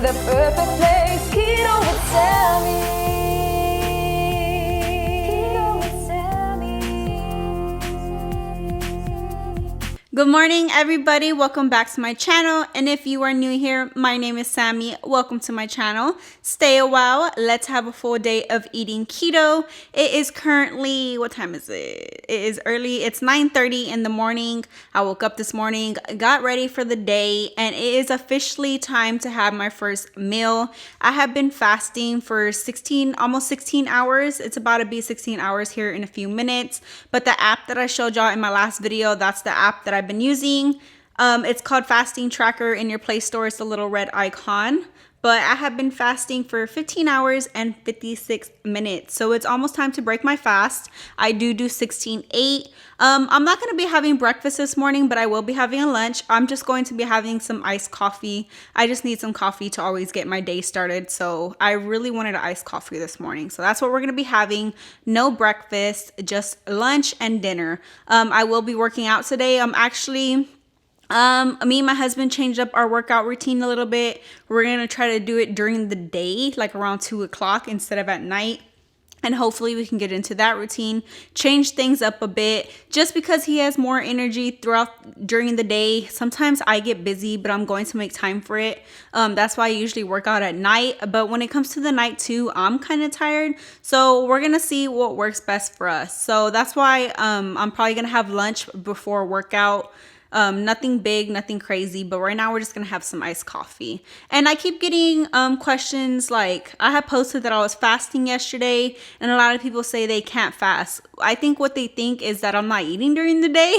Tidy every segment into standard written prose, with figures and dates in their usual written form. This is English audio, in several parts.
the perfect place. Keto with Sammy. Keto with Sammy. Good morning, everybody. Welcome back to my channel. And if you are new here, my name is Sammy. Welcome to my channel. Stay a while. Let's have a full day of eating keto. It is currently, what time is it? It is early. It's 9:30 in the morning. I woke up this morning, got ready for the day, and it is officially time to have my first meal. I have been fasting for almost 16 hours. It's about to be 16 hours here in a few minutes. But the app that I showed y'all in my last video, that's the app that I've been using. It's called Fasting Tracker in your Play Store. It's the little red icon. But I have been fasting for 15 hours and 56 minutes. So it's almost time to break my fast. I do 16-8. I'm not going to be having breakfast this morning, but I will be having a lunch. I'm just going to be having some iced coffee. I just need some coffee to always get my day started. So I really wanted an iced coffee this morning. So that's what we're going to be having. No breakfast, just lunch and dinner. I will be working out today. Me and my husband changed up our workout routine a little bit. We're going to try to do it during the day, like around 2 o'clock instead of at night. And hopefully we can get into that routine, change things up a bit, just because he has more energy during the day. Sometimes I get busy, but I'm going to make time for it. That's why I usually work out at night. But when it comes to the night too, I'm kind of tired. So we're going to see what works best for us. So that's why I'm probably going to have lunch before workout. Nothing big, nothing crazy, but right now we're just gonna have some iced coffee. And I keep getting questions like, I had posted that I was fasting yesterday, and a lot of people say they can't fast. I think what they think is that I'm not eating during the day.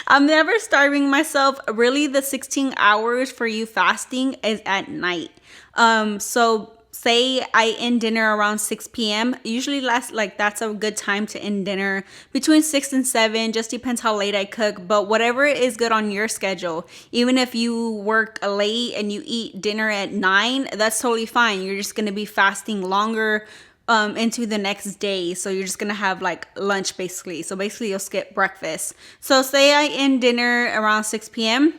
I'm never starving myself. Really, the 16 hours for you fasting is at night. So say I end dinner around 6 p.m. Usually that's a good time to end dinner, between 6 and 7, just depends how late I cook, but whatever is good on your schedule. Even if you work late and you eat dinner at 9, that's totally fine. You're just going to be fasting longer into the next day. So you're just going to have like lunch basically. So basically you'll skip breakfast. So say I end dinner around 6 p.m.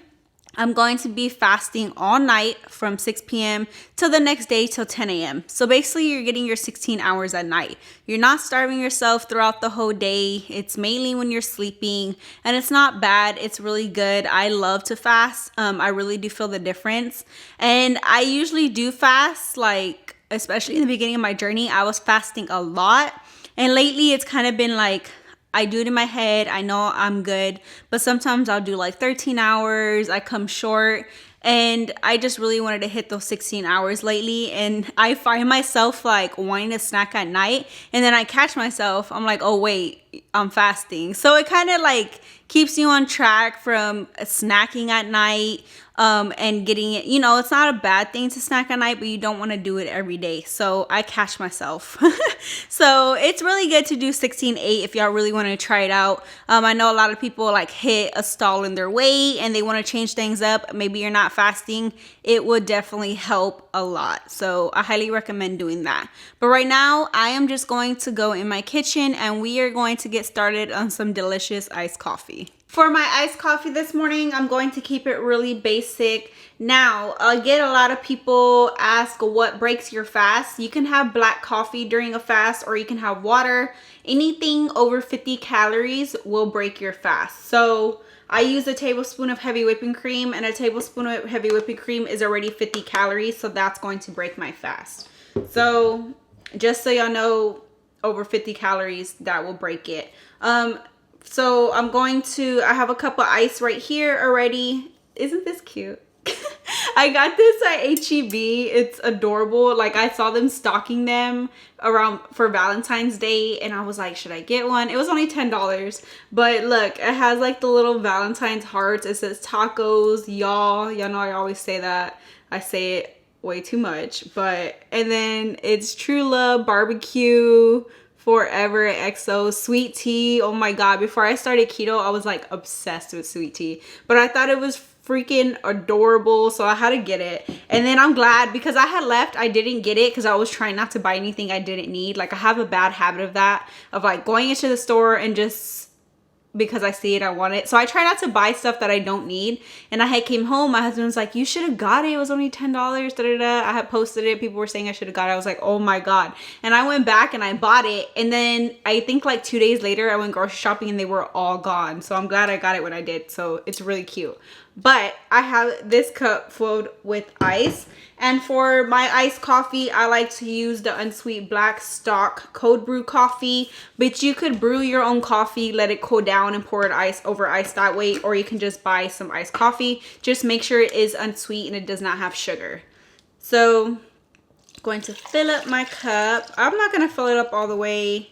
I'm going to be fasting all night from 6 p.m. till the next day till 10 a.m. So basically you're getting your 16 hours at night. You're not starving yourself throughout the whole day. It's mainly when you're sleeping, and it's not bad. It's really good. I love to fast. I really do feel the difference. And I usually do fast, like especially in the beginning of my journey, I was fasting a lot. And lately it's kind of been like, I do it in my head. I know I'm good, but sometimes I'll do like 13 hours. I come short, and I just really wanted to hit those 16 hours lately. And I find myself like wanting to snack at night, and then I catch myself. I'm like, oh wait, I'm fasting. So it kind of like keeps you on track from snacking at night. And getting it, it's not a bad thing to snack at night, but you don't want to do it every day. So I catch myself. So it's really good to do 16-8 if y'all really want to try it out. I know a lot of people like hit a stall in their weight and they want to change things up. Maybe you're not fasting. It would definitely help a lot. So I highly recommend doing that. But right now I am just going to go in my kitchen and we are going to get started on some delicious iced coffee. For my iced coffee this morning, I'm going to keep it really basic. Now, I get a lot of people ask what breaks your fast. You can have black coffee during a fast, or you can have water. Anything over 50 calories will break your fast. So I use a tablespoon of heavy whipping cream, and a tablespoon of heavy whipping cream is already 50 calories. So that's going to break my fast. So just so y'all know, over 50 calories, that will break it. So I have a cup of ice right here already. Isn't this cute? I got this at H-E-B. It's adorable. Like, I saw them stocking them around for Valentine's Day, and I was like, should I get one? It was only $10, but look, it has like the little Valentine's hearts. It says tacos, y'all know I always say that. I say it way too much, and then it's True Love barbecue, Forever XO, sweet tea. Oh my god, before I started keto, I was like obsessed with sweet tea, but I thought it was freaking adorable, so I had to get it. And then I'm glad, because I had left, I didn't get it because I was trying not to buy anything I didn't need. Like, I have a bad habit of that, of like going into the store and just because I see it, I want it. So I try not to buy stuff that I don't need. And I had came home, my husband was like, you should have got it. It was only $10, da da da. I had posted it. People were saying I should have got it. I was like, oh my God. And I went back and I bought it. And then I think like 2 days later, I went grocery shopping and they were all gone. So I'm glad I got it when I did. So it's really cute. But I have this cup filled with ice. And for my iced coffee, I like to use the unsweet black stock cold brew coffee. But you could brew your own coffee, let it cool down and pour it ice over ice that way. Or you can just buy some iced coffee. Just make sure it is unsweet and it does not have sugar. So, going to fill up my cup. I'm not going to fill it up all the way.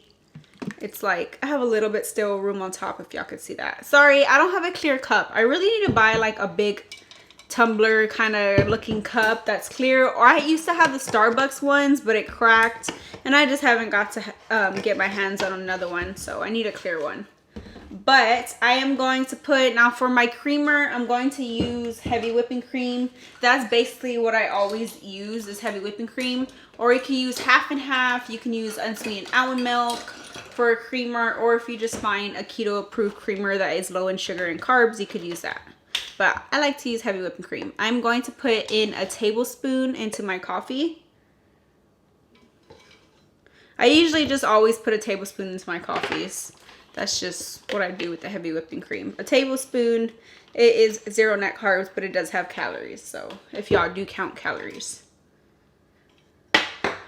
It's like I have a little bit still room on top, if y'all could see that. Sorry, I don't have a clear cup. I really need to buy like a big tumbler kind of looking cup that's clear. Or I used to have the Starbucks ones, but it cracked and I just haven't got to get my hands on another one. So I need a clear one. But I am going to put, now for my creamer, I'm going to use heavy whipping cream. That's basically what I always use, is heavy whipping cream. Or you can use half and half. You can use unsweetened almond milk for a creamer. Or if you just find a keto approved creamer that is low in sugar and carbs, you could use that. But I like to use heavy whipping cream. I'm going to put in a tablespoon into my coffee. I usually just always put a tablespoon into my coffees. That's just what I do with the heavy whipping cream. A tablespoon. It is 0 net carbs, but it does have calories. So if y'all do count calories.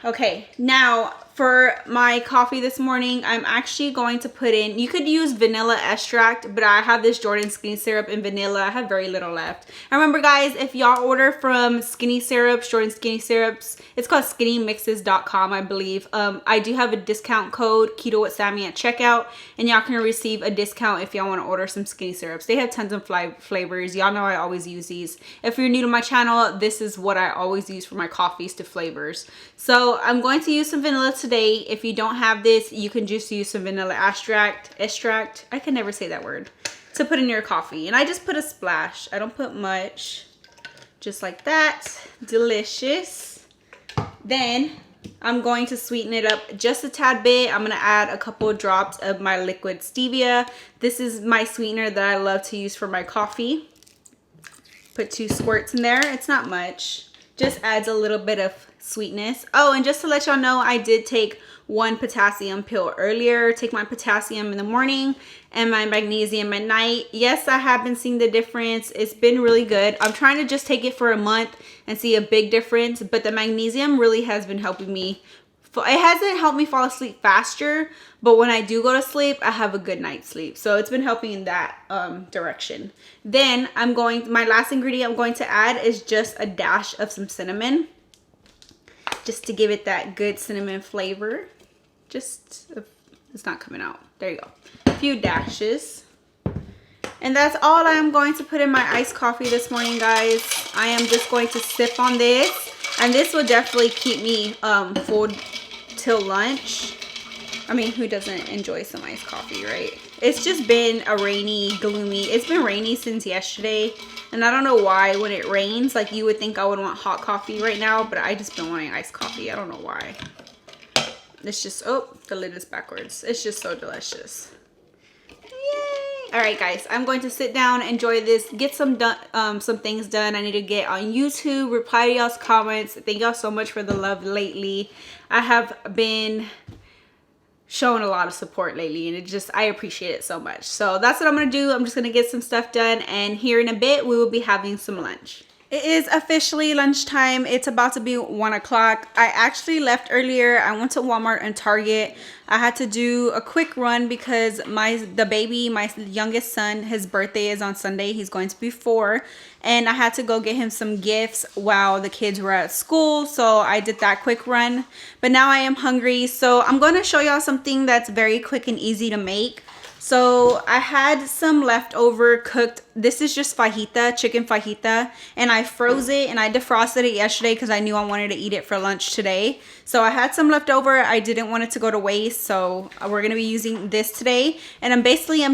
Okay, now for my coffee this morning, I'm actually going to put in, you could use vanilla extract, but I have this Jordan Skinny Syrup and vanilla. I have very little left. And remember guys, if y'all order from Skinny Syrups, Jordan Skinny Syrups, it's called skinnymixes.com, I believe. I do have a discount code, Keto with Sammy, at checkout, and y'all can receive a discount if y'all want to order some Skinny Syrups. They have tons of flavors. Y'all know I always use these. If you're new to my channel, this is what I always use for my coffees to flavors. So I'm going to use some vanilla today. If you don't have this, you can just use some vanilla extract. I can never say that word. To put in your coffee. And I just put a splash. I don't put much. Just like that. Delicious. Then I'm going to sweeten it up just a tad bit. I'm going to add a couple of drops of my liquid stevia. This is my sweetener that I love to use for my coffee. Put 2 squirts in there. It's not much. Just adds a little bit of sweetness. Oh, and just to let y'all know, I did take 1 potassium pill earlier. Take my potassium in the morning and my magnesium at night. Yes, I have been seeing the difference. It's been really good. I'm trying to just take it for a month and see a big difference, but the magnesium really has been helping me. It hasn't helped me fall asleep faster, but when I do go to sleep, I have a good night's sleep. So it's been helping in that direction. Then my last ingredient I'm going to add is just a dash of some cinnamon. Just to give it that good cinnamon flavor. It's not coming out. There you go. A few dashes. And that's all I'm going to put in my iced coffee this morning, guys. I am just going to sip on this. And this will definitely keep me full till lunch. I mean, who doesn't enjoy some iced coffee, right? It's just been a rainy, gloomy. It's been rainy since yesterday. And I don't know why when it rains, like you would think I would want hot coffee right now, but I just been wanting iced coffee. I don't know why. It's just, oh, the lid is backwards. It's just so delicious. Yay! All right, guys, I'm going to sit down, enjoy this, get some things done. I need to get on YouTube, reply to y'all's comments. Thank y'all so much for the love lately. I have been showing a lot of support lately, and I appreciate it so much. So that's what I'm gonna do. I'm just gonna get some stuff done, and here in a bit we will be having some lunch. It is officially lunchtime. It's about to be 1 o'clock. I actually left earlier. I went to Walmart and Target. I had to do a quick run because my youngest son, his birthday is on Sunday. He's going to be 4. And I had to go get him some gifts while the kids were at school. So I did that quick run. But now I am hungry. So I'm going to show y'all something that's very quick and easy to make. So I had some leftover cooked, this is just fajita, chicken fajita, and I froze it and I defrosted it yesterday because I knew I wanted to eat it for lunch today. So I had some leftover. I didn't want it to go to waste, so we're going to be using this today. And I'm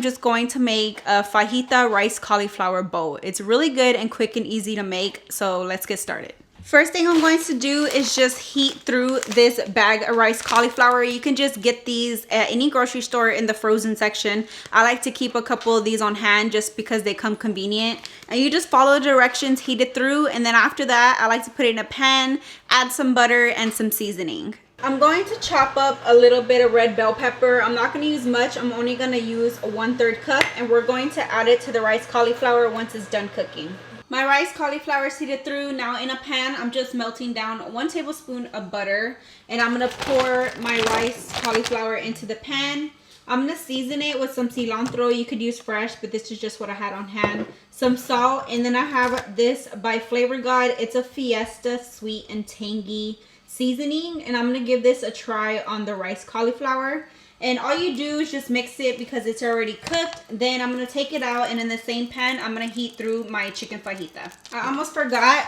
just going to make a fajita rice cauliflower bowl. It's really good and quick and easy to make, so let's get started. First thing I'm going to do is just heat through this bag of rice cauliflower. You can just get these at any grocery store in the frozen section. I like to keep a couple of these on hand just because they come convenient. And you just follow the directions, heat it through, and then after that, I like to put it in a pan, add some butter and some seasoning. I'm going to chop up a little bit of red bell pepper. I'm not going to use much. I'm only going to use 1/3 cup, and we're going to add it to the rice cauliflower once it's done cooking. My rice cauliflower is heated through. Now in a pan, I'm just melting down 1 tablespoon of butter, and I'm gonna pour my rice cauliflower into the pan. I'm gonna season it with some cilantro. You could use fresh, but this is just what I had on hand. Some salt, and then I have this by Flavor God. It's a Fiesta sweet and tangy seasoning, and I'm gonna give this a try on the rice cauliflower. And all you do is just mix it because it's already cooked. Then I'm going to take it out, and in the same pan, I'm going to heat through my chicken fajita. I almost forgot.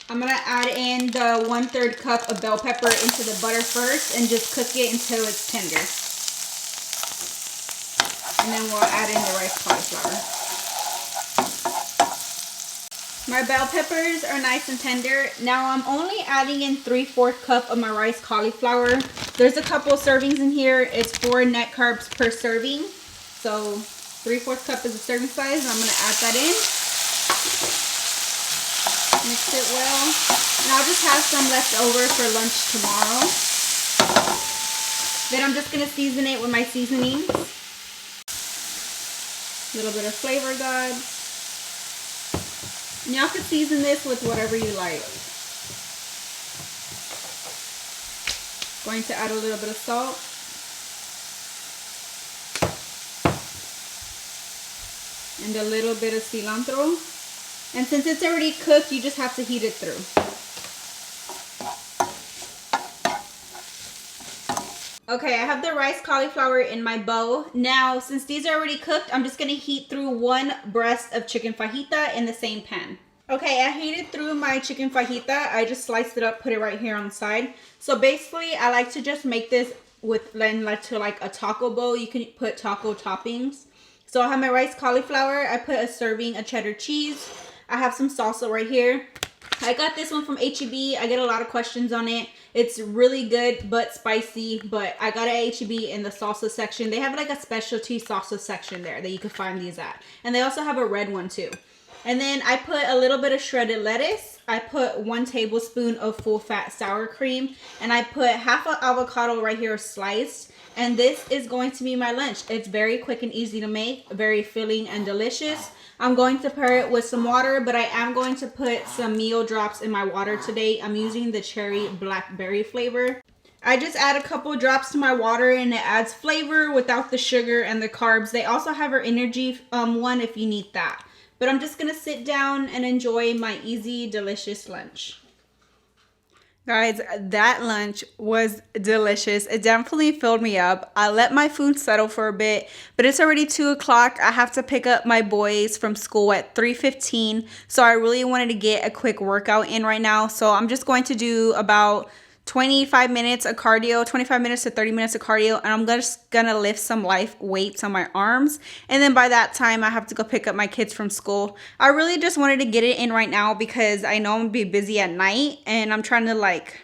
I'm going to add in the 1/3 cup of bell pepper into the butter first and just cook it until it's tender. And then we'll add in the rice cauliflower. My bell peppers are nice and tender. Now I'm only adding in 3/4 cup of my rice cauliflower. There's a couple servings in here. It's 4 net carbs per serving. So 3/4 cup is a serving size. I'm gonna add that in. Mix it well. And I'll just have some left over for lunch tomorrow. Then I'm just gonna season it with my seasonings. A little bit of Flavor God. And y'all can season this with whatever you like. Going to add a little bit of salt. And a little bit of cilantro. And since it's already cooked, you just have to heat it through. Okay, I have the rice cauliflower in my bowl. Now, since these are already cooked, I'm just gonna heat through 1 breast of chicken fajita in the same pan. Okay, I heated through my chicken fajita. I just sliced it up, put it right here on the side. So basically, I like to just make this with like a taco bowl. You can put taco toppings. So I have my rice cauliflower. I put a serving of cheddar cheese. I have some salsa right here. I got this one from H-E-B. I get a lot of questions on it. It's really good but spicy, but I got it at H-E-B in the salsa section. They have like a specialty salsa section there that you can find these at. And they also have a red one too. And then I put a little bit of shredded lettuce. I put 1 tablespoon of full fat sour cream, and I put half an avocado right here sliced. And this is going to be my lunch. It's very quick and easy to make, very filling and delicious. I'm going to pair it with some water, but I am going to put some Mio drops in my water today. I'm using the cherry blackberry flavor. I just add a couple drops to my water, and it adds flavor without the sugar and the carbs. They also have our energy one if you need that. But I'm just gonna sit down and enjoy my easy, delicious lunch. Guys, that lunch was delicious. It definitely filled me up. I let my food settle for a bit, but it's already 2 o'clock. I have to pick up my boys from school at 3:15. So I really wanted to get a quick workout in right now. So I'm just going to do about 25 minutes of cardio, 25 minutes to 30 minutes of cardio, and I'm just gonna lift some light weights on my arms. And then by that time, I have to go pick up my kids from school. I really just wanted to get it in right now because I know I'm gonna be busy at night, and I'm trying to like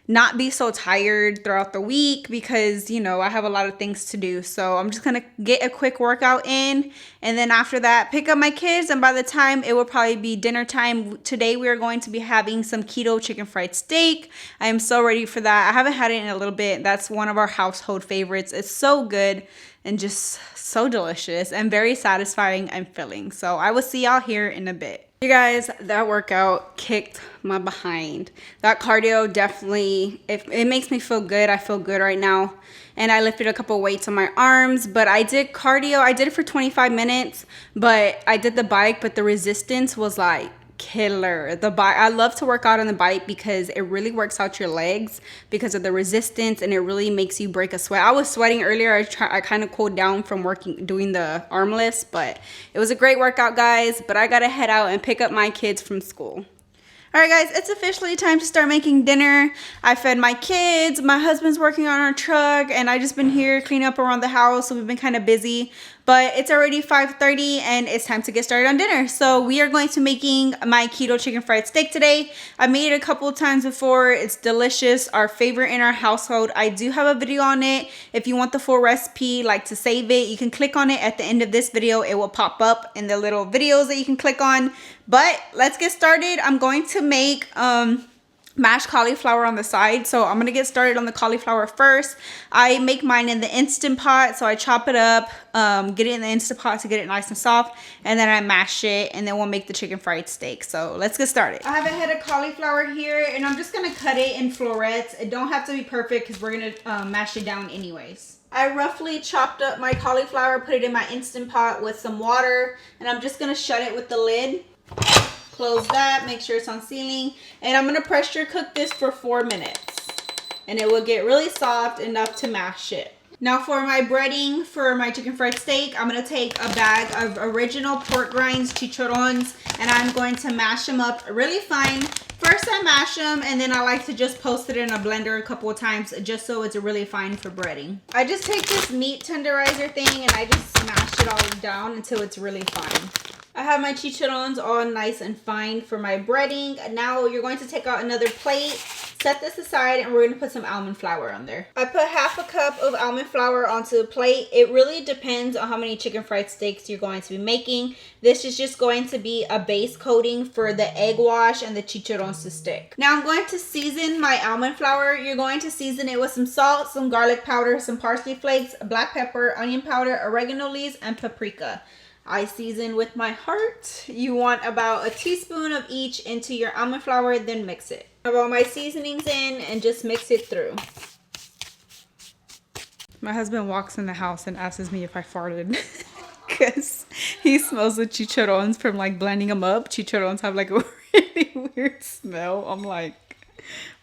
not be so tired throughout the week because, you know, I have a lot of things to do. So I'm just gonna get a quick workout in, and then after that pick up my kids, and by the time it will probably be dinner time. Today we are going to be having some keto chicken fried steak. I am so ready for that. I haven't had it in a little bit. That's one of our household favorites. It's so good and just so delicious and very satisfying and filling. So I will see y'all here in a bit. You guys, that workout kicked my behind. That cardio definitely, it makes me feel good. I feel good right now. And I lifted a couple weights on my arms, but I did cardio. I did it for 25 minutes, but I did the bike, but the resistance was like killer. The bike, I love to work out on the bike because it really works out your legs because of the resistance, and it really makes you break a sweat. I was sweating earlier. I kind of cooled down from doing the arm lifts, but it was a great workout, guys. But I gotta head out and pick up my kids from school. All right, guys, it's officially time to start making dinner. I fed my kids. My husband's working on our truck, and I just been here cleaning up around the house, so we've been kind of busy. But it's already 5:30 and it's time to get started on dinner. So we are going to making my keto chicken fried steak today. I made it a couple of times before. It's delicious, our favorite in our household. I do have a video on it. If you want the full recipe, like to save it, you can click on it at the end of this video. It will pop up in the little videos that you can click on. But let's get started. I'm going to make mashed cauliflower on the side. So I'm gonna get started on the cauliflower first. I make mine in the Instant Pot, so I chop it up, get it in the Instant Pot to get it nice and soft, and then I mash it, and then we'll make the chicken fried steak. So let's get started. I have a head of cauliflower here, and I'm just gonna cut it in florets. It don't have to be perfect because we're gonna mash it down anyways. I roughly chopped up my cauliflower, put it in my Instant Pot with some water, and I'm just gonna shut it with the lid. Close that, make sure it's on sealing, and I'm gonna pressure cook this for 4 minutes, and it will get really soft enough to mash it. Now for my breading for my chicken fried steak, I'm gonna take a bag of original pork rinds, chicharrones, and I'm going to mash them up really fine. First I mash them, and then I like to just post it in a blender a couple of times just so it's really fine for breading. I just take this meat tenderizer thing and I just smash it all down until it's really fine. I have my chicharrones all nice and fine for my breading. Now you're going to take out another plate, set this aside, and we're going to put some almond flour on there. I put half a cup of almond flour onto the plate. It really depends on how many chicken fried steaks you're going to be making. This is just going to be a base coating for the egg wash and the chicharrones to stick. Now I'm going to season my almond flour. You're going to season it with some salt, some garlic powder, some parsley flakes, black pepper, onion powder, oregano leaves, and paprika. I season with my heart. You want about a teaspoon of each into your almond flour, then mix it. I have all my seasonings in and just mix it through. My husband walks in the house and asks me if I farted because he smells the chicharrones from like blending them up. Chicharrones have like a really weird smell. I'm like,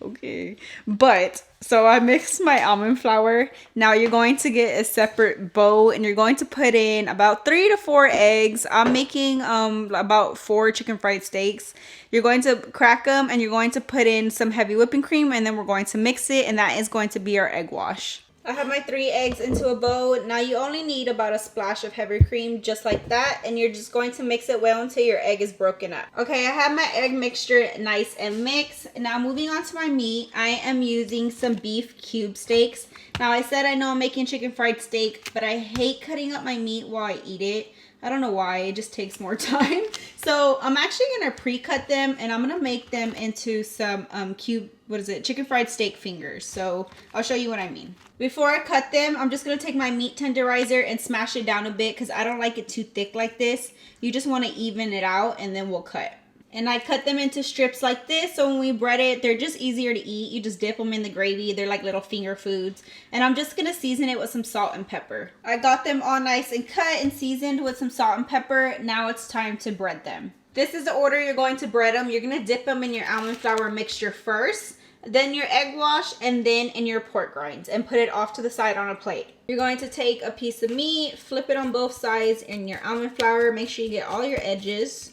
okay. But so I mixed my almond flour. Now you're going to get a separate bowl and you're going to put in about 3 to 4 eggs. I'm making about 4 chicken fried steaks. You're going to crack them and you're going to put in some heavy whipping cream, and then we're going to mix it, and that is going to be our egg wash. I have my 3 eggs into a bowl. Now you only need about a splash of heavy cream, just like that, and you're just going to mix it well until your egg is broken up. Okay, I have my egg mixture nice and mixed. Now moving on to my meat, I am using some beef cube steaks. Now I said I know I'm making chicken fried steak, but I hate cutting up my meat while I eat it. I don't know why, it just takes more time. So I'm actually gonna pre-cut them, and I'm gonna make them into some chicken fried steak fingers. So I'll show you what I mean. Before I cut them, I'm just gonna take my meat tenderizer and smash it down a bit because I don't like it too thick like this. You just wanna even it out, and then we'll cut. And I cut them into strips like this, so when we bread it, they're just easier to eat. You just dip them in the gravy. They're like little finger foods. And I'm just gonna season it with some salt and pepper. I got them all nice and cut and seasoned with some salt and pepper. Now it's time to bread them. This is the order you're going to bread them. You're gonna dip them in your almond flour mixture first, then your egg wash, and then in your pork rinds, and put it off to the side on a plate. You're going to take a piece of meat, flip it on both sides in your almond flour. Make sure you get all your edges.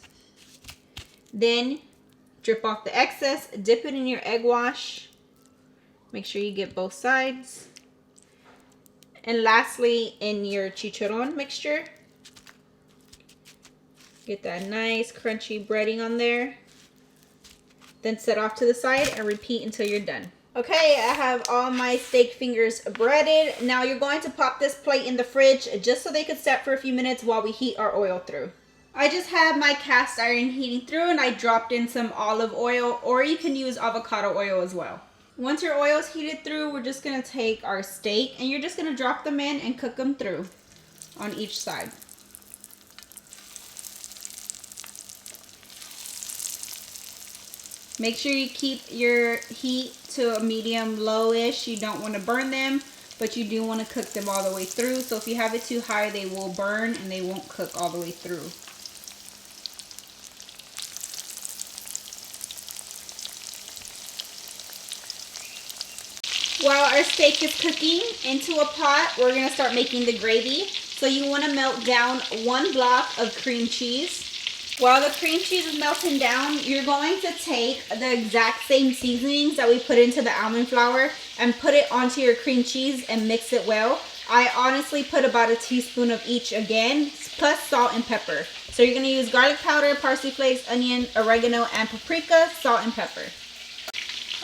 Then drip off the excess, dip it in your egg wash. Make sure you get both sides. And lastly, in your chicharron mixture. Get that nice crunchy breading on there. Then set off to the side and repeat until you're done. Okay, I have all my steak fingers breaded. Now you're going to pop this plate in the fridge just so they could set for a few minutes while we heat our oil through. I just have my cast iron heating through, and I dropped in some olive oil, or you can use avocado oil as well. Once your oil is heated through, we're just going to take our steak, and you're just going to drop them in and cook them through on each side. Make sure you keep your heat to a medium low-ish. You don't want to burn them, but you do want to cook them all the way through. So if you have it too high, they will burn and they won't cook all the way through. While our steak is cooking, into a pot, we're going to start making the gravy. So you want to melt down 1 block of cream cheese. While the cream cheese is melting down, you're going to take the exact same seasonings that we put into the almond flour and put it onto your cream cheese and mix it well. I honestly put about a teaspoon of each again, plus salt and pepper. So you're going to use garlic powder, parsley flakes, onion, oregano, and paprika, salt and pepper.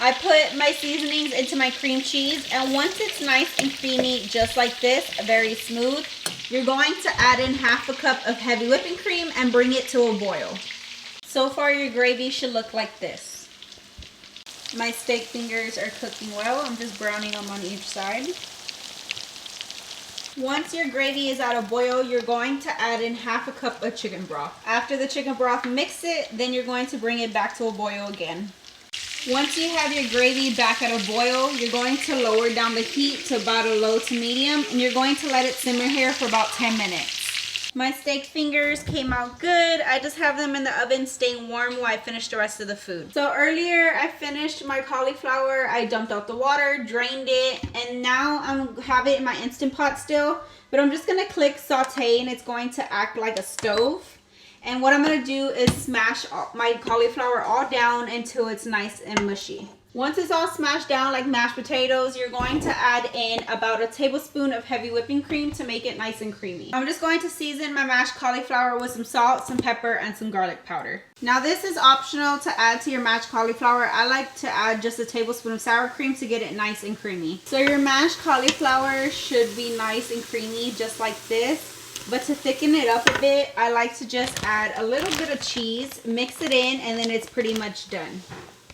I put my seasonings into my cream cheese, and once it's nice and creamy, just like this, very smooth, you're going to add in half a cup of heavy whipping cream and bring it to a boil. So far, your gravy should look like this. My steak fingers are cooking well. I'm just browning them on each side. Once your gravy is at a boil, you're going to add in half a cup of chicken broth. After the chicken broth, mix it, then you're going to bring it back to a boil again. Once you have your gravy back at a boil, you're going to lower down the heat to about a low to medium, and you're going to let it simmer here for about 10 minutes. My steak fingers came out good. I just have them in the oven staying warm while I finish the rest of the food. So earlier I finished my cauliflower. I dumped out the water, drained it, and now I have it in my Instant Pot still. But I'm just going to click saute, and it's going to act like a stove. And what I'm going to do is smash my cauliflower all down until it's nice and mushy. Once it's all smashed down like mashed potatoes, you're going to add in about a tablespoon of heavy whipping cream to make it nice and creamy. I'm just going to season my mashed cauliflower with some salt, some pepper, and some garlic powder. Now this is optional to add to your mashed cauliflower. I like to add just a tablespoon of sour cream to get it nice and creamy. So your mashed cauliflower should be nice and creamy just like this. But to thicken it up a bit, I like to just add a little bit of cheese, mix it in, and then it's pretty much done.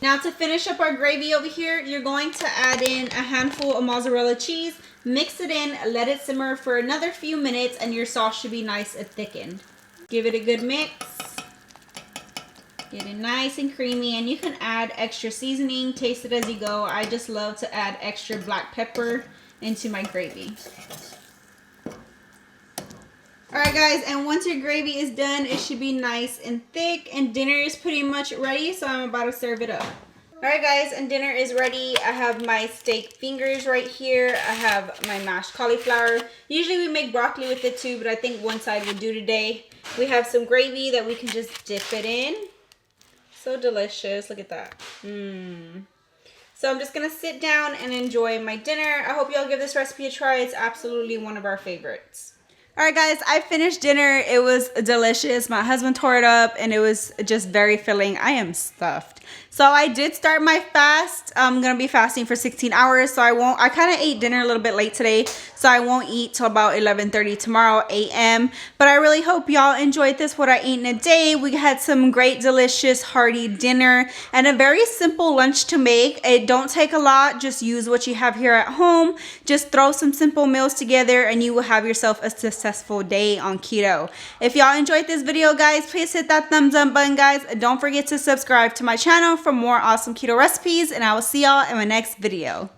Now to finish up our gravy over here, you're going to add in a handful of mozzarella cheese, mix it in, let it simmer for another few minutes, and your sauce should be nice and thickened. Give it a good mix. Get it nice and creamy, and you can add extra seasoning, taste it as you go. I just love to add extra black pepper into my gravy. Alright guys, and once your gravy is done, it should be nice and thick, and dinner is pretty much ready, so I'm about to serve it up. Alright guys, and dinner is ready. I have my steak fingers right here. I have my mashed cauliflower. Usually we make broccoli with it too, but I think one side will do today. We have some gravy that we can just dip it in. So delicious, look at that. So I'm just going to sit down and enjoy my dinner. I hope y'all give this recipe a try. It's absolutely one of our favorites. Alright guys, I finished dinner. It was delicious. My husband tore it up and it was just very filling. I am stuffed. So I did start my fast. I'm going to be fasting for 16 hours. So I kind of ate dinner a little bit late today. So I won't eat till about 11:30 tomorrow a.m. But I really hope y'all enjoyed this, what I ate in a day. We had some great, delicious, hearty dinner and a very simple lunch to make. It don't take a lot. Just use what you have here at home. Just throw some simple meals together and you will have yourself a successful day on keto. If y'all enjoyed this video, guys, please hit that thumbs up button, guys. Don't forget to subscribe to my channel for more awesome keto recipes, and I will see y'all in my next video.